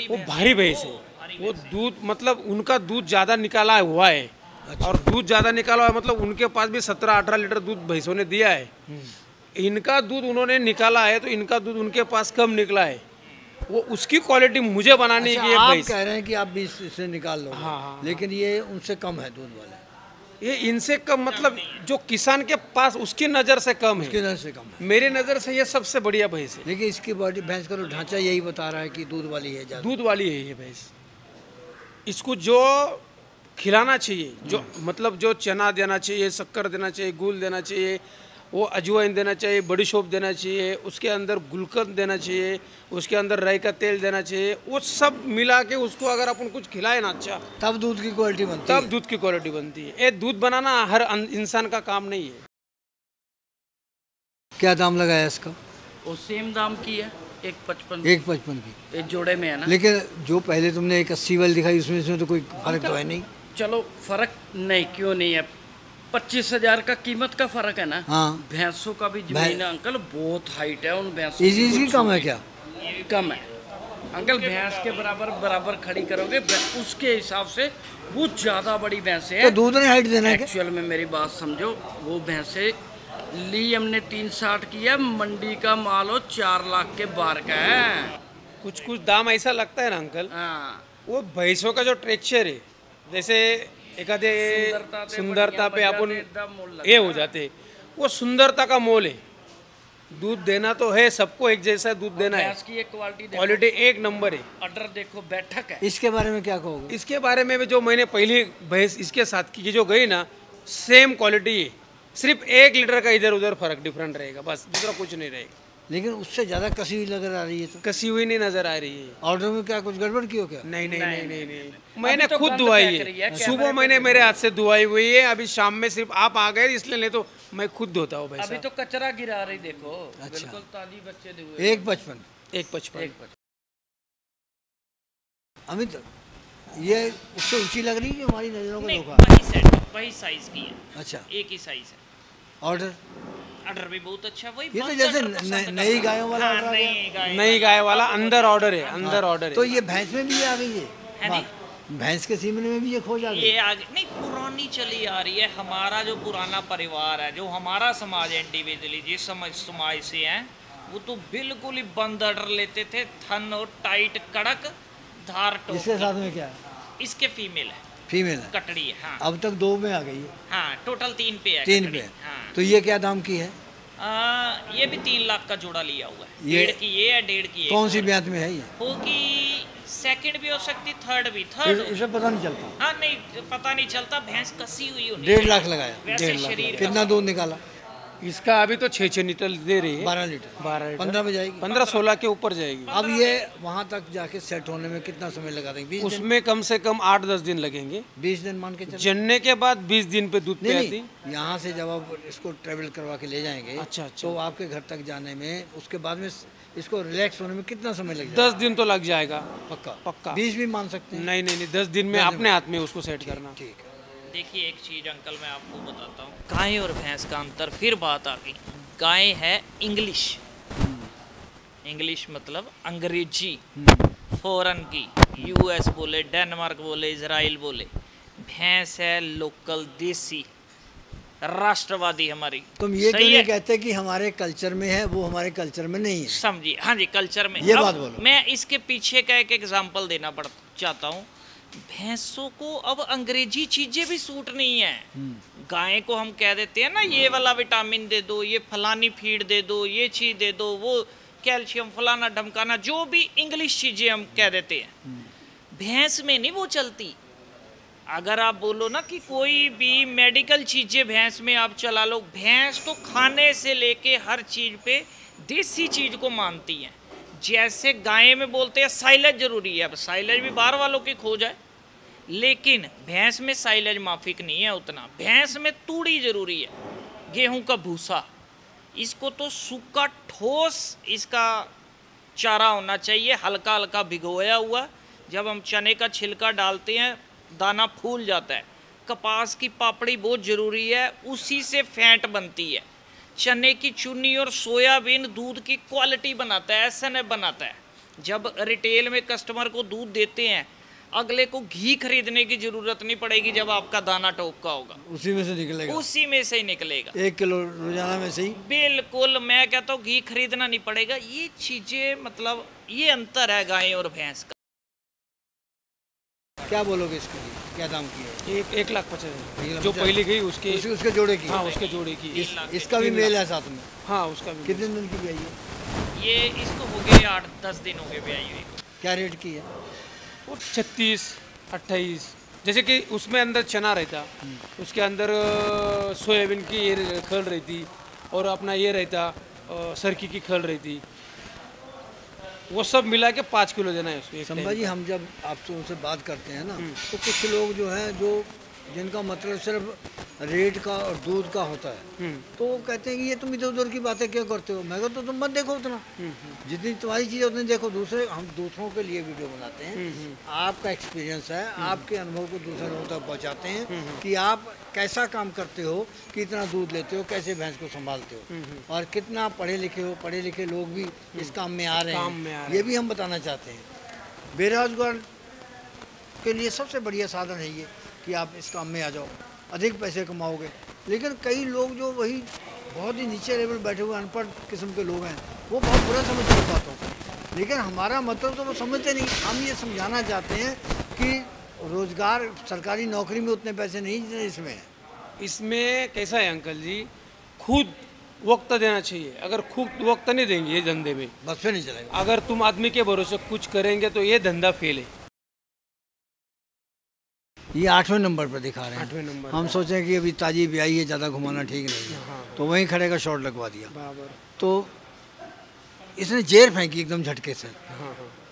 Speaker 3: वो भारी भैंस है, वो दूध मतलब उनका दूध ज़्यादा निकाला हुआ है। अच्छा। और दूध ज़्यादा निकाला हुआ है मतलब उनके पास भी 17-18 लीटर दूध भैंसों ने दिया है। इनका दूध उन्होंने निकाला है तो इनका दूध उनके पास कम निकला है, वो उसकी क्वालिटी मुझे बनाने की एक
Speaker 5: आप
Speaker 3: भैंस।
Speaker 5: कह रहे हैं कि आप 20 से निकाल लो,
Speaker 3: हाँ,
Speaker 5: लेकिन ये उनसे कम है दूध वाले।
Speaker 3: ये इनसे कम, मतलब जो किसान के पास उसकी नज़र से कम
Speaker 5: उसकी
Speaker 3: है,
Speaker 5: नज़र से कम है।
Speaker 3: मेरी नज़र से ये सबसे बढ़िया भैंस है।
Speaker 5: लेकिन इसकी बॉडी भैंस का तो ढांचा यही बता रहा है कि दूध वाली है ज़्यादा।
Speaker 3: दूध वाली है ये भैंस। इसको जो खिलाना चाहिए, जो मतलब जो चना देना चाहिए, शक्कर देना चाहिए, गुल देना चाहिए, वो अजवाइन देना चाहिए, बड़ी शोप देना चाहिए, उसके अंदर गुलकंद देना चाहिए, उसके अंदर राई का तेल देना चाहिए, वो सब मिला के उसको अगर अपन कुछ खिलाए ना अच्छा,
Speaker 5: तब दूध की क्वालिटी बनती है।
Speaker 3: तब दूध की क्वालिटी बनती है। ये दूध बनाना हर इंसान का काम नहीं है।
Speaker 5: क्या दाम लगाया इसका?
Speaker 4: वो सेम दाम की है 1.55
Speaker 5: 1.55 की।
Speaker 4: ये जोड़े में है ना।
Speaker 5: लेकिन जो पहले तुमने एक 80 वाली दिखाई उसमें इसमें तो कोई फर्क तो है नहीं।
Speaker 4: चलो फर्क नहीं, क्यों नहीं है, 25,000 का कीमत का फर्क है ना।
Speaker 5: हाँ।
Speaker 4: भैंसों का भी जमीन है अंकल, बहुत हाइट है उन भैंसों
Speaker 5: इसकी कम है क्या?
Speaker 4: कम है अंकल, भैंस के बराबर बराबर खड़ी करोगे उसके हिसाब से वो ज्यादा बड़ी भैंसें
Speaker 5: तो
Speaker 4: हैं।
Speaker 5: दूध नहीं हाइट देना है क्या?
Speaker 4: एक्चुअल में मेरी बात समझो, वो भैंसे ली हमने 360 की है, मंडी का माल हो 4 लाख के बाहर का है।
Speaker 3: कुछ कुछ दाम ऐसा लगता है ना अंकल,
Speaker 4: हाँ,
Speaker 3: वो भैंसों का जो टेक्सचर है, जैसे एखादे सुंदरता पे अपन ये हो जाते, वो सुंदरता का मोल है। दूध देना तो है, सबको एक जैसा दूध देना है।
Speaker 4: भैंस की एक
Speaker 3: क्वालिटी एक नंबर है।
Speaker 4: ऑर्डर देखो, बैठक है।
Speaker 5: इसके बारे में क्या कहोगे?
Speaker 3: इसके बारे में भी जो मैंने पहली भैंस इसके साथ की जो गई ना, सेम क्वालिटी है, सिर्फ 1 लीटर का इधर उधर फर्क डिफरेंट रहेगा, बस दूसरा कुछ नहीं रहेगा।
Speaker 5: लेकिन उससे ज़्यादा कसी हुई लग रही है। तो
Speaker 3: कसी हुई नहीं नजर आ रही है।
Speaker 5: ऑर्डर में क्या कुछ गड़बड़ की हो क्या?
Speaker 3: नहीं नहीं नहीं नहीं नहीं, मैंने
Speaker 4: तो
Speaker 3: खुद
Speaker 4: गंद
Speaker 3: धुआई
Speaker 4: फेंक रही है,
Speaker 3: है।
Speaker 4: कैमरे
Speaker 3: सुबह
Speaker 4: पे
Speaker 3: मैंने मेरे हाथ से धुआई हुई है, अभी शाम में सिर्फ आप आ गए इसलिए, नहीं तो मैं खुद धोता हूँ
Speaker 4: अभी
Speaker 3: भैंसा।
Speaker 4: तो कचरा गिरा रही देखो।
Speaker 5: अच्छा।
Speaker 4: बिल्कुल ताजी बच्चे दे हुए।
Speaker 5: 1.55।
Speaker 3: 1.55।
Speaker 5: अमित, ये उससे ऊंची लग रही है कि हमारी नज़रों को
Speaker 2: नहीं,
Speaker 5: धोखा?
Speaker 2: वही सेट, वही साइज की है,
Speaker 5: अच्छा।
Speaker 2: एक ही साइज है।
Speaker 5: ऑर्डर
Speaker 2: ऑर्डर भी बहुत अच्छा, वही
Speaker 5: ये तो
Speaker 2: बहुत
Speaker 5: जैसे
Speaker 2: ऑर्डर पसंद
Speaker 5: नई
Speaker 2: करता
Speaker 5: गायों वाला
Speaker 2: हाँ,
Speaker 5: ऑर्डर आ गया।
Speaker 2: नई गाय
Speaker 3: नई गाय वाला अंदर ऑर्डर है, अंदर ऑर्डर है।
Speaker 5: तो ये भैंस में भी आ गई है
Speaker 2: है
Speaker 5: बात? भैंस के सीमन में भी ये खोज आ गई?
Speaker 2: ये आगे नहीं, पुरानी चली आ रही है। हमारा जो पुराना परिवार है, जो हमारा समाज है इंडिविजुअली, जिस समाज से हैं, वो तो बिल्कुल ही बंद ऑर्डर लेते थे, थन और टाइट कड़क धार टोक।
Speaker 5: इसके साथ में क्या है?
Speaker 2: इसके फीमेल है,
Speaker 5: फीमेल है।
Speaker 2: कटड़ी है। हाँ
Speaker 5: अब तक 2 में आ गई है।
Speaker 2: हाँ, टोटल 3 पे है
Speaker 5: 3
Speaker 2: कटड़ी।
Speaker 5: पे।
Speaker 2: हाँ।
Speaker 5: तो ये क्या दाम की है?
Speaker 2: ये भी 3 लाख का जोड़ा लिया हुआ है।
Speaker 5: ये
Speaker 2: 1.5 की ये है, 1.5 की
Speaker 5: कौन सी ब्यात में है ये?
Speaker 2: होगी, सेकंड भी हो सकती, थर्ड भी। थर्ड
Speaker 5: इसे पता नहीं चलता।
Speaker 2: हाँ नहीं, पता नहीं चलता, भैंस कसी हुई होनी
Speaker 5: 1.5
Speaker 2: चाहिए।
Speaker 5: लाख लगाया।
Speaker 2: वैसे
Speaker 3: 1.5 लाख
Speaker 2: शरीर
Speaker 5: कितना दूध निकाला?
Speaker 3: इसका अभी तो 6 लीटर दे रही है।
Speaker 5: 12 लीटर।
Speaker 3: 12 लीटर।
Speaker 5: 15 पे जाएगी।
Speaker 3: 15-16 के ऊपर जाएगी।
Speaker 5: अब ये वहाँ तक जाके सेट होने में कितना समय लगा देंगे? 20 दिन?
Speaker 3: उसमें कम से कम 8-10 दिन लगेंगे।
Speaker 5: 20 दिन मान के चलो।
Speaker 3: जनने के बाद 20 दिन पे दूध पे
Speaker 5: नहीं
Speaker 3: आती।
Speaker 5: नहीं, यहाँ से जब आप इसको ट्रेवल करवा के ले जाएंगे,
Speaker 3: अच्छा।
Speaker 5: तो आपके घर तक जाने में, उसके बाद में इसको रिलैक्स होने में कितना समय लग जाएगा?
Speaker 3: 10 दिन तो लग जाएगा
Speaker 5: पक्का?
Speaker 3: पक्का।
Speaker 5: 20 भी मान सकते हैं?
Speaker 3: नहीं नहीं नहीं, 10 दिन में
Speaker 5: 10 दिन
Speaker 3: अपने हाथ में उसको सेट करना।
Speaker 5: ठीक है।
Speaker 2: देखिए एक चीज अंकल मैं आपको बताता हूँ, गाय और भैंस का अंतर। फिर बात आ गई, गाय है इंग्लिश, इंग्लिश मतलब अंग्रेजी, फॉरेन की, यूएस बोले, डेनमार्क बोले, इजराइल बोले। भैंस है लोकल देसी, राष्ट्रवादी हमारी।
Speaker 5: तुम ये क्यों
Speaker 2: सही
Speaker 5: नहीं
Speaker 2: है?
Speaker 5: कहते कि हमारे कल्चर में है, वो हमारे कल्चर में नहीं है?
Speaker 2: समझिए, हाँ जी, कल्चर में।
Speaker 5: ये
Speaker 2: अब
Speaker 5: बात बोलो।
Speaker 2: मैं इसके पीछे का एक एग्जांपल देना चाहता हूँ। भैंसों को अब अंग्रेजी चीजें भी सूट नहीं है। गाय को हम कह देते हैं ना, ये वाला विटामिन दे दो, ये फलानी फीड दे दो, ये चीज दे दो, वो कैल्शियम फलाना ढमकाना, जो भी इंग्लिश चीजें हम कह देते हैं। भैंस में नहीं वो चलती। अगर आप बोलो ना कि कोई भी मेडिकल चीजें भैंस में आप चला लो, भैंस तो खाने से लेके हर चीज पे देसी चीज को मानती है। जैसे गाय में बोलते हैं साइलेज जरूरी है, अब साइलेज भी बाहर वालों की खोज है, लेकिन भैंस में साइलेज माफिक नहीं है उतना। भैंस में तूड़ी जरूरी है, गेहूं का भूसा, इसको तो सूखा ठोस इसका चारा होना चाहिए, हल्का हल्का भिगोया हुआ। जब हम चने का छिलका डालते हैं, दाना फूल जाता है। कपास की पापड़ी बहुत ज़रूरी है, उसी से फैट बनती है। चने की चुन्नी और सोयाबीन दूध की क्वालिटी बनाता है, एसएनएफ बनाता है। जब रिटेल में कस्टमर को दूध देते हैं, अगले को घी खरीदने की ज़रूरत नहीं पड़ेगी जब आपका दाना टोक का होगा,
Speaker 5: उसी में से निकलेगा।
Speaker 2: उसी में से ही निकलेगा।
Speaker 5: 1 किलो रोजाना में से ही।
Speaker 2: बिल्कुल, मैं कहता हूँ घी खरीदना नहीं पड़ेगा। ये चीज़ें मतलब ये अंतर है गाय और भैंस का।
Speaker 5: क्या बोलोगे इसके लिए, क्या दाम की है?
Speaker 3: 1,50,000 जो पहले गई उसके
Speaker 5: उसके जोड़े की?
Speaker 3: हाँ, उसके जोड़े की।
Speaker 5: इसका भी मेल है साथ में?
Speaker 3: हाँ, उसका भी।
Speaker 5: कितने दिन की ब्याई है?
Speaker 2: ये इसको हो गए 8-10 दिन हो गए ब्याई हुई को।
Speaker 5: क्या रेट की है?
Speaker 3: वो 36-28, जैसे कि उसमें अंदर चना रहता, उसके अंदर सोयाबीन की ये खल रहती, और अपना ये रहता सरकी की खल रहती, वो सब मिला के 5 किलो देना है उसको।
Speaker 5: संभा जी, हम जब आपसे उनसे बात करते हैं ना, तो कुछ लोग जो है, जो जिनका मतलब सिर्फ रेट का और दूध का होता है, तो वो कहते हैं कि ये तुम इधर उधर की बातें क्यों करते हो। मैं कहता तो तुम मत देखो उतना, जितनी तुम्हारी चीज़ उतनी देखो। हम दूसरों के लिए वीडियो बनाते हैं, आपका एक्सपीरियंस है, आपके अनुभव को दूसरे लोगों तक पहुँचाते हैं कि आप कैसा काम करते हो, कितना दूध लेते हो, कैसे भैंस को संभालते हो, और कितना पढ़े लिखे हो। पढ़े लिखे लोग भी इस काम में आ रहे हैं, ये भी हम बताना चाहते हैं। बेरोजगार के लिए सबसे बढ़िया साधन है ये कि आप इस काम में आ जाओ, अधिक पैसे कमाओगे। लेकिन कई लोग जो वही बहुत ही नीचे लेवल बैठे हुए अनपढ़ किस्म के लोग हैं, वो बहुत बुरा समझते हैं बातों को। लेकिन हमारा मतलब तो वो समझते नहीं। हम ये समझाना चाहते हैं कि रोजगार, सरकारी नौकरी में उतने पैसे नहीं जितने इसमें है।
Speaker 3: इसमें कैसा है अंकल जी, खुद वक्त देना चाहिए। अगर खुद वक्त नहीं देंगे ये धंधे में,
Speaker 5: बस फिर नहीं चलेगा।
Speaker 3: अगर तुम आदमी के भरोसे कुछ करेंगे तो ये धंधा फेल है।
Speaker 5: ये 8वें नंबर पर दिखा रहे हैं।
Speaker 3: 8वें नंबर।
Speaker 5: हम सोचें कि अभी ताजी ब्याई है, ज़्यादा घुमाना ठीक नहीं है, तो वहीं खड़े का शॉट लगवा दिया। तो इसने जेर फेंकी एकदम झटके से।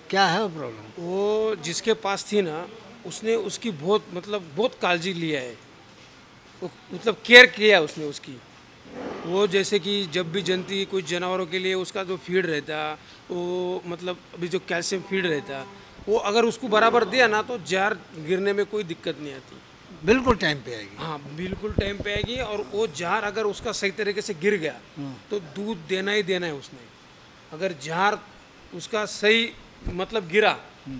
Speaker 5: क्या है वो प्रॉब्लम?
Speaker 3: वो जिसके पास थी ना, उसने उसकी बहुत काळजी लिया है, मतलब केयर किया उसने उसकी। वो जैसे कि जब भी जनती कुछ जानवरों के लिए उसका जो फीड रहता, वो मतलब अभी जो कैल्शियम फीड रहता, वो अगर उसको बराबर दिया ना, तो जार गिरने में कोई दिक्कत नहीं आती।
Speaker 5: बिल्कुल टाइम पे आएगी।
Speaker 3: हाँ, बिल्कुल टाइम पे आएगी। और वो जार अगर उसका सही तरीके से गिर गया तो दूध देना ही देना है उसने। अगर जार उसका सही मतलब गिरा,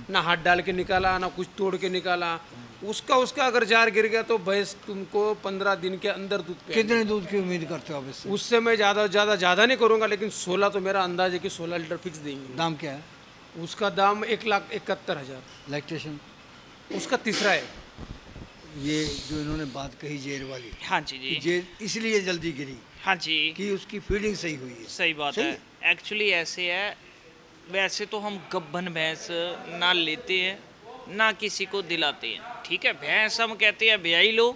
Speaker 3: ना हाथ डाल के निकाला, ना कुछ तोड़ के निकाला, उसका अगर जार गिर गया तो भैंस तुमको 15 दिन के अंदर दूध पे।
Speaker 5: कितने दूध की उम्मीद करते हो आप इससे?
Speaker 3: उससे मैं ज़्यादा नहीं करूँगा, लेकिन 16 तो मेरा अंदाज है कि 16 लीटर फिक्स देंगे।
Speaker 5: दाम क्या है?
Speaker 3: उसका दाम 1,71,000।
Speaker 5: लैक्टेशन
Speaker 3: उसका तीसरा है।
Speaker 5: ये जो इन्होंने बात कही जेर वाली,
Speaker 2: हाँ जी जी,
Speaker 5: जेर इसलिए जल्दी गिरी
Speaker 2: हाँ जी,
Speaker 5: कि उसकी फीडिंग सही हुई है।
Speaker 2: सही बात है। एक्चुअली ऐसे है, वैसे तो हम गब्बन भैंस ना लेते हैं ना किसी को दिलाते हैं, ठीक है। भैंस हम कहते हैं ब्याई लो,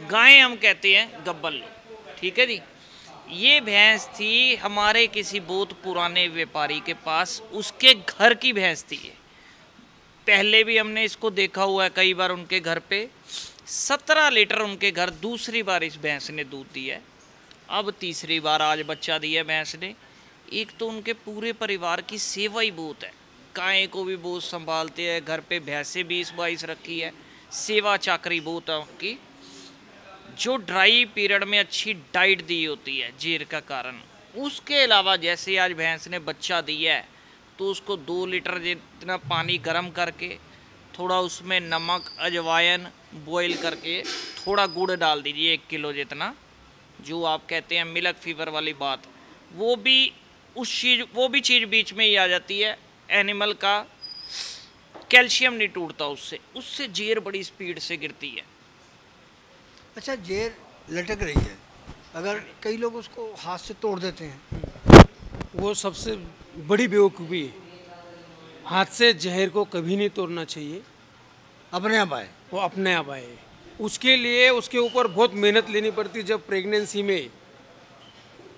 Speaker 2: गाय हम कहते हैं गब्बन लो, ठीक है जी। ये भैंस थी हमारे किसी बहुत पुराने व्यापारी के पास, उसके घर की भैंस थी ये। पहले भी हमने इसको देखा हुआ है कई बार उनके घर पे। 17 लीटर उनके घर दूसरी बार इस भैंस ने दूध दिया है, अब तीसरी बार आज बच्चा दिया भैंस ने। एक तो उनके पूरे परिवार की सेवा ही बहुत है, गाय को भी बहुत संभालते हैं, घर पे भैंसें 20-22 रखी है, सेवा चाकरी बहुत है उनकी। जो ड्राई पीरियड में अच्छी डाइट दी होती है जेर का कारण, उसके अलावा जैसे आज भैंस ने बच्चा दिया है तो उसको 2 लीटर जितना पानी गर्म करके, थोड़ा उसमें नमक अजवाइन बॉईल करके, थोड़ा गुड़ डाल दीजिए 1 किलो जितना, जो आप कहते हैं मिल्क फीवर वाली बात, वो भी चीज़ बीच में ही आ जाती है। एनिमल का कैल्शियम नहीं टूटता उससे जेर बड़ी स्पीड से गिरती है।
Speaker 5: अच्छा, जेर लटक रही है, अगर कई लोग उसको हाथ से तोड़ देते हैं,
Speaker 3: वो सबसे बड़ी बेवकूफ़ी है। हाथ से जहर को कभी नहीं तोड़ना चाहिए,
Speaker 5: अपने आप आए,
Speaker 3: वो अपने आप आए। उसके लिए उसके ऊपर बहुत मेहनत लेनी पड़ती है। जब प्रेगनेंसी में,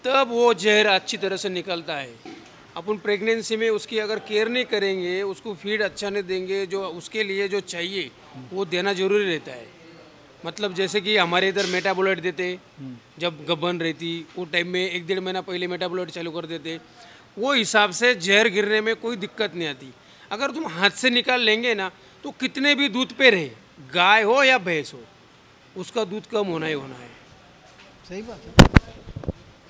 Speaker 3: तब वो जहर अच्छी तरह से निकलता है। अपन प्रेगनेंसी में उसकी अगर केयर नहीं करेंगे, उसको फीड अच्छा नहीं देंगे, जो उसके लिए जो चाहिए वो देना जरूरी रहता है। मतलब जैसे कि हमारे इधर मेटाबोलाइट देते, जब गब्बन रहती वो टाइम में 1-1.5 महीना पहले मेटाबोलाइट चालू कर देते, वो हिसाब से जहर गिरने में कोई दिक्कत नहीं आती। अगर तुम हाथ से निकाल लेंगे ना, तो कितने भी दूध पे रहे, गाय हो या भैंस हो, उसका दूध कम होना ही होना है।
Speaker 5: सही बात है,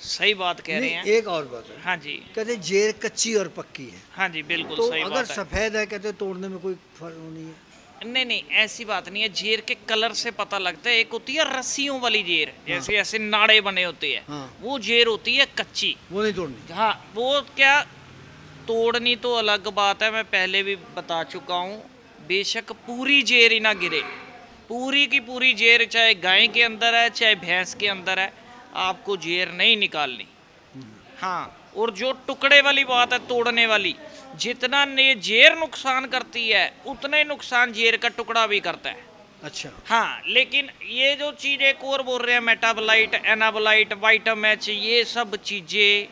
Speaker 2: सही बात कह रहे हैं।
Speaker 5: एक और बात है,
Speaker 2: हाँ जी,
Speaker 5: कहते जेर कच्ची और पक्की है।
Speaker 2: हाँ जी, बिल्कुल
Speaker 5: तो
Speaker 2: सही
Speaker 5: अगर
Speaker 2: बात है।
Speaker 5: सफ़ेद है, कहते तोड़ने में कोई फर्क नहीं है।
Speaker 2: नहीं, ऐसी बात नहीं है। जेर के कलर से पता लगता है। एक होती है रस्सियों वाली जेर, जैसे ऐसे नाड़े बने होते हैं, वो जेर होती है कच्ची,
Speaker 5: वो नहीं तोड़नी।
Speaker 2: हाँ, वो क्या तोड़नी तो अलग बात है, मैं पहले भी बता चुका हूँ। बेशक पूरी जेर ही ना गिरे, पूरी की पूरी जेर चाहे गाय के अंदर है चाहे भैंस के अंदर है, आपको जेर नहीं निकालनी। हाँ, और जो टुकड़े वाली बात है तोड़ने वाली, जितना ने जेर नुकसान करती है उतना ही नुकसान जेर का टुकड़ा भी करता है।
Speaker 5: अच्छा।
Speaker 2: हाँ, लेकिन ये जो चीज़ एक और बोल रहे हैं मेटाबोलाइट, एनाबोलाइट, वाइटामैच, ये सब चीज़ें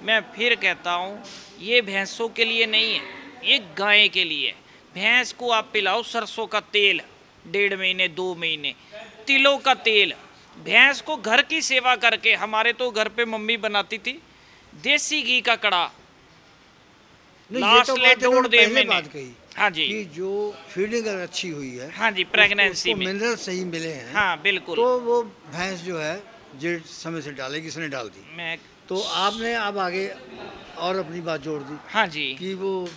Speaker 2: मैं फिर कहता हूँ ये भैंसों के लिए नहीं है, ये गाय के लिए है। भैंस को आप पिलाओ सरसों का तेल 1.5 महीने 2 महीने, तिलों का तेल, भैंस को घर की सेवा करके। हमारे तो घर पे मम्मी बनाती थी देसी घी का कड़ा, लास्ट ले 1.5 महीने।
Speaker 5: बात कही
Speaker 2: हाँ जी,
Speaker 5: कि जो फीडिंग अगर अच्छी हुई है,
Speaker 2: हाँ जी, प्रेगनेंसी में
Speaker 5: मिनरल सही मिले हैं,
Speaker 2: हाँ बिल्कुल,
Speaker 5: तो वो भैंस जो है जेड समय से डालेगी, इसने डाल दी।
Speaker 2: मैं
Speaker 5: तो आपने अब आगे और अपनी बात जोड़ दी
Speaker 2: हाँ जी,
Speaker 5: कि वो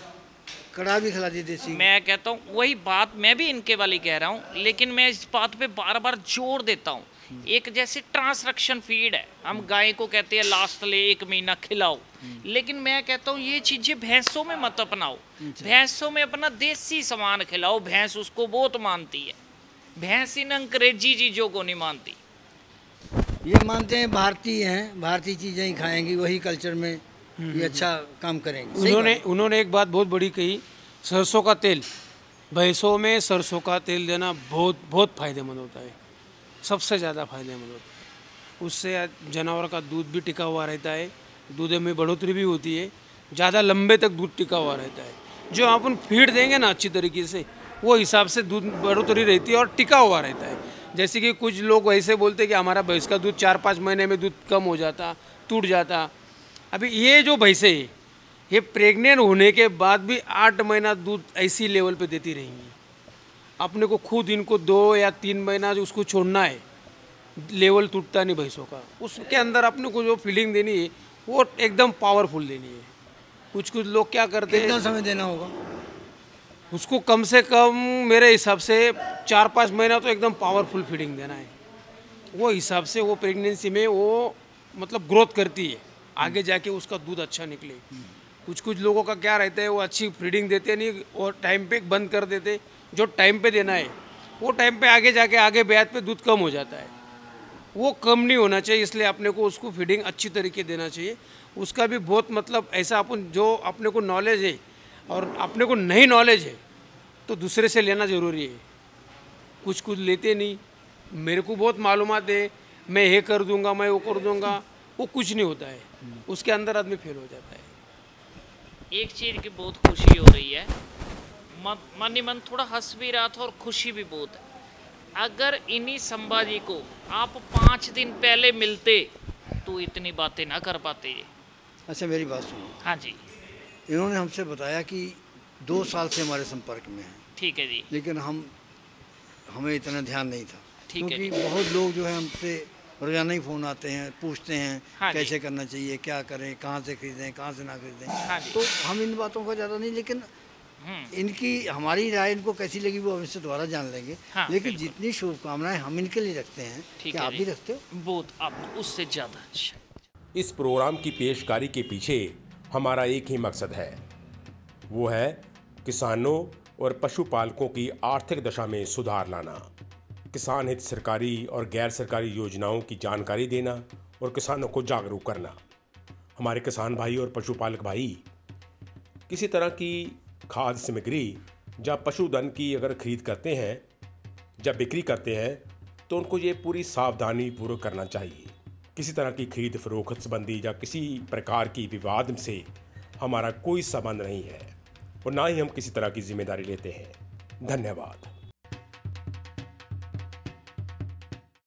Speaker 5: कड़ा भी खिला दी देसी।
Speaker 2: मैं कहता हूँ वही बात मैं भी इनके वाली कह रहा हूँ, लेकिन मैं इस बात पे बार बार जोर देता हूँ। एक जैसे ट्रांसरक्शन फीड है, हम गाय को कहते हैं लास्ट ले 1 महीना खिलाओ, लेकिन मैं कहता हूँ ये चीज़ें भैंसों में मत अपनाओ। भैंसों में अपना देसी सामान खिलाओ, भैंस उसको बहुत मानती है। भैंस इन अंग्रेजी चीज़ों को नहीं मानती।
Speaker 5: ये मानते हैं भारतीय हैं, भारतीय चीज़ें ही खाएंगी, वही कल्चर में ये अच्छा काम करेंगे।
Speaker 3: उन्होंने एक बात बहुत बड़ी कही, सरसों का तेल, भैंसों में सरसों का तेल देना बहुत बहुत फायदेमंद होता है, सबसे ज़्यादा फायदेमंद होता है। उससे जानवर का दूध भी टिका हुआ रहता है, दूध में बढ़ोतरी भी होती है, ज़्यादा लंबे तक दूध टिका हुआ रहता है। जो अपन फीड देंगे ना अच्छी तरीके से, वो हिसाब से दूध बढ़ोतरी रहती है और टिका हुआ रहता है। जैसे कि कुछ लोग ऐसे बोलते हैं कि हमारा भैंस का दूध 4-5 महीने में दूध कम हो जाता, टूट जाता। अभी ये जो भैंसें हैं, ये प्रेग्नेंट होने के बाद भी 8 महीना दूध ऐसी लेवल पे देती रहेंगी। अपने को खुद इनको 2 या 3 महीना जो उसको छोड़ना है, लेवल टूटता नहीं भैंसों का। उसके अंदर अपने को जो फीलिंग देनी है वो एकदम पावरफुल देनी है। कुछ लोग क्या करते हैं,
Speaker 5: कितना समय देना होगा
Speaker 3: उसको? कम से कम मेरे हिसाब से 4-5 महीना तो एकदम पावरफुल फीडिंग देना है। वो हिसाब से वो प्रेगनेंसी में वो मतलब ग्रोथ करती है, आगे जाके उसका दूध अच्छा निकले। कुछ लोगों का क्या रहता है, वो अच्छी फीडिंग देते नहीं और टाइम पे बंद कर देते। जो टाइम पे देना है वो टाइम पे आगे जाके आगे ब्याज पे दूध कम हो जाता है, वो कम नहीं होना चाहिए। इसलिए अपने को उसको फीडिंग अच्छी तरीके देना चाहिए। उसका भी बहुत मतलब ऐसा अपन जो अपने को नॉलेज है और अपने को नहीं नॉलेज है तो दूसरे से लेना ज़रूरी है। कुछ लेते नहीं, मेरे को बहुत मालूमात है, मैं ये कर दूंगा, मैं वो कर दूंगा, वो कुछ नहीं होता है। उसके अंदर आदमी फेल हो जाता है।
Speaker 2: एक चीज़ की बहुत खुशी हो रही है, मन ही मन थोड़ा हंस भी रहा था और खुशी भी बहुत है। अगर इन्हीं संभाजी को आप 5 दिन पहले मिलते तो इतनी बातें ना कर पाते ये।
Speaker 5: अच्छा मेरी बात सुनो।
Speaker 2: हाँ जी,
Speaker 5: इन्होंने हमसे बताया कि 2 साल से हमारे संपर्क में हैं।
Speaker 2: ठीक है जी,
Speaker 5: लेकिन हमें इतना ध्यान नहीं था,
Speaker 2: ठीक है
Speaker 5: क्योंकि बहुत लोग जो है हमसे रोजाना ही फ़ोन आते हैं, पूछते हैं
Speaker 2: हाँ जी।
Speaker 5: कैसे करना चाहिए, क्या करें, कहाँ से खरीदें, कहाँ से ना खरीदें।
Speaker 2: हाँ जी।
Speaker 5: तो हम इन बातों का ज़्यादा नहीं, लेकिन इनकी हमारी राय इनको कैसी लगी वो हम इससे दोबारा जान लेंगे।
Speaker 2: हाँ,
Speaker 5: लेकिन
Speaker 2: बिल्कुल।
Speaker 5: जितनी शुभकामनाएं हम इनके लिए रखते हैं,
Speaker 2: ठीक
Speaker 5: क्या
Speaker 2: है
Speaker 5: आप
Speaker 2: जी।
Speaker 5: भी रखते हो?
Speaker 2: बहुत, आप उससे ज़्यादा अच्छा।
Speaker 6: इस प्रोग्राम की पेशकारी के पीछे हमारा एक ही मकसद है, वो है किसानों और पशुपालकों की आर्थिक दशा में सुधार लाना, किसान हित सरकारी और गैर सरकारी योजनाओं की जानकारी देना और किसानों को जागरूक करना। हमारे किसान भाई और पशुपालक भाई किसी तरह की खाद्य सामग्री या पशुधन की अगर खरीद करते हैं, जब बिक्री करते हैं तो उनको ये पूरी सावधानी पूर्वक करना चाहिए। किसी तरह की खरीद फरोख्त संबंधी या किसी प्रकार की विवाद से हमारा कोई संबंध नहीं है और ना ही हम किसी तरह की जिम्मेदारी लेते हैं। धन्यवाद।